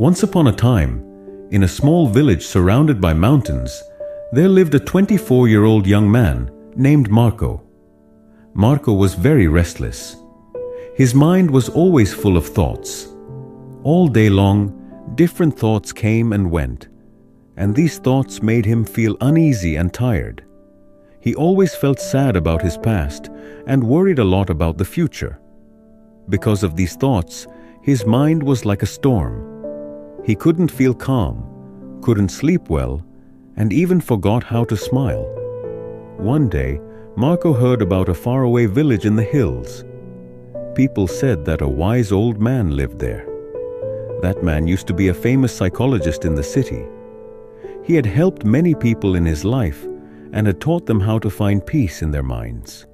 Once upon a time, in a small village surrounded by mountains, there lived a 24-year-old young man named Marco. Marco was very restless. His mind was always full of thoughts. All day long, different thoughts came and went, and these thoughts made him feel uneasy and tired. He always felt sad about his past and worried a lot about the future. Because of these thoughts, his mind was like a storm. He couldn't feel calm, couldn't sleep well, and even forgot how to smile. One day, Marco heard about a faraway village in the hills. People said that a wise old man lived there. That man used to be a famous psychologist in the city. He had helped many people in his life and had taught them how to find peace in their minds.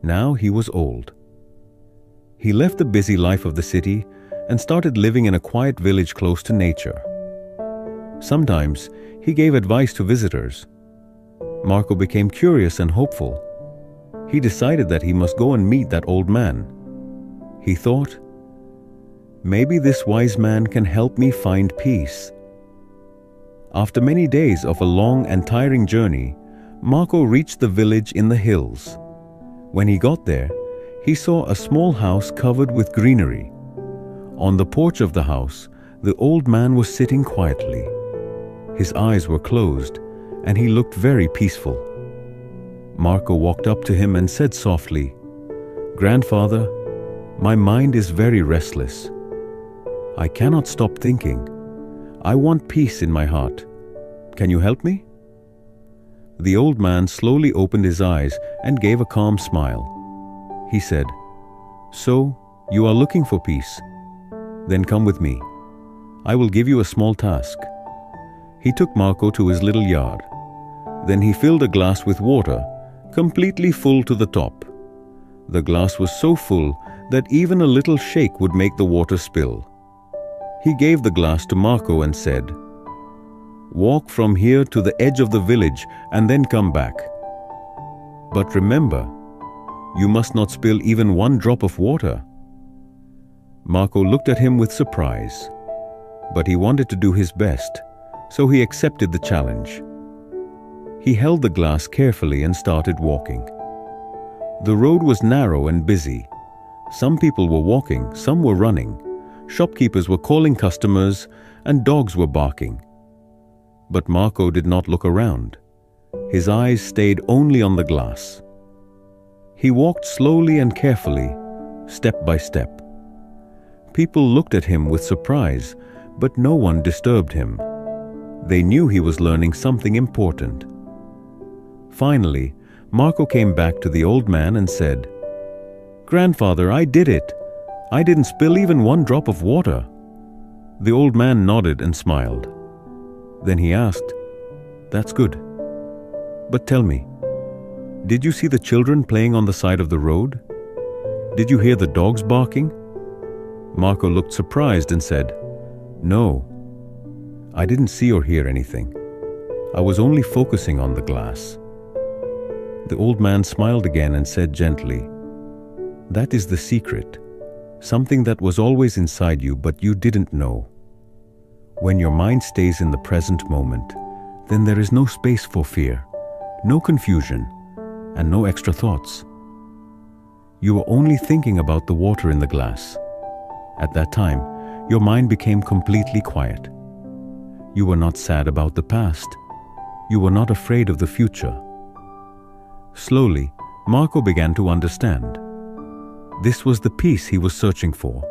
Now he was old. He left the busy life of the city and started living in a quiet village close to nature. Sometimes he gave advice to visitors. Marco became curious and hopeful. He decided that he must go and meet that old man. He thought, maybe this wise man can help me find peace. After many days of a long and tiring journey, Marco reached the village in the hills. When he got there, he saw a small house covered with greenery. On the porch of the house, the old man was sitting quietly. His eyes were closed, and he looked very peaceful. Marco walked up to him and said softly, "Grandfather, my mind is very restless. I cannot stop thinking. I want peace in my heart. Can you help me?" The old man slowly opened his eyes and gave a calm smile. He said, "So, you are looking for peace? Then come with me. I will give you a small task." He took Marco to his little yard. Then he filled a glass with water, completely full to the top. The glass was so full that even a little shake would make the water spill. He gave the glass to Marco and said, "Walk from here to the edge of the village and then come back. But remember, you must not spill even one drop of water." Marco looked at him with surprise, but he wanted to do his best, so he accepted the challenge. He held the glass carefully and started walking. The road was narrow and busy. Some people were walking, some were running. Shopkeepers were calling customers, and dogs were barking. But Marco did not look around. His eyes stayed only on the glass. He walked slowly and carefully, step by step. People looked at him with surprise, but no one disturbed him. They knew he was learning something important. Finally, Marco came back to the old man and said, "Grandfather, I did it. I didn't spill even one drop of water." The old man nodded and smiled. Then he asked, "That's good. But tell me, did you see the children playing on the side of the road? Did you hear the dogs barking?" Marco looked surprised and said, "No, I didn't see or hear anything. I was only focusing on the glass." The old man smiled again and said gently, "That is the secret, something that was always inside you but you didn't know. When your mind stays in the present moment, then there is no space for fear, no confusion, and no extra thoughts. You are only thinking about the water in the glass. At that time, your mind became completely quiet. You were not sad about the past. You were not afraid of the future." Slowly, Marco began to understand. This was the peace he was searching for.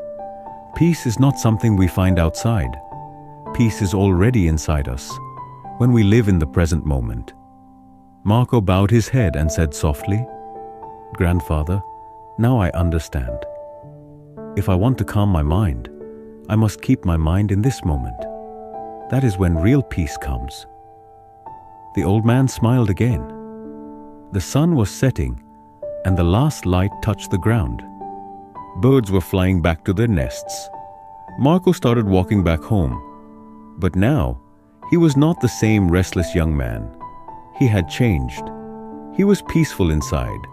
Peace is not something we find outside. Peace is already inside us, when we live in the present moment. Marco bowed his head and said softly, "Grandfather, now I understand. If I want to calm my mind, I must keep my mind in this moment. That is when real peace comes." The old man smiled again. The sun was setting, and the last light touched the ground. Birds were flying back to their nests. Marco started walking back home. But now, he was not the same restless young man. He had changed. He was peaceful inside,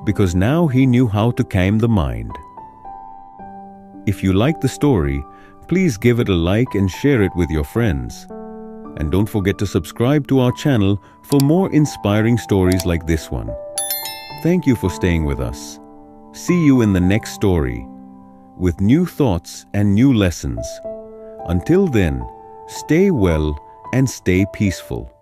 because now he knew how to calm the mind. If you like the story, Please give it a like and share it with your friends. And don't forget to subscribe to our channel for more inspiring stories like this one. Thank you for staying with us. See you in the next story with new thoughts and new lessons. Until then, stay well and stay peaceful.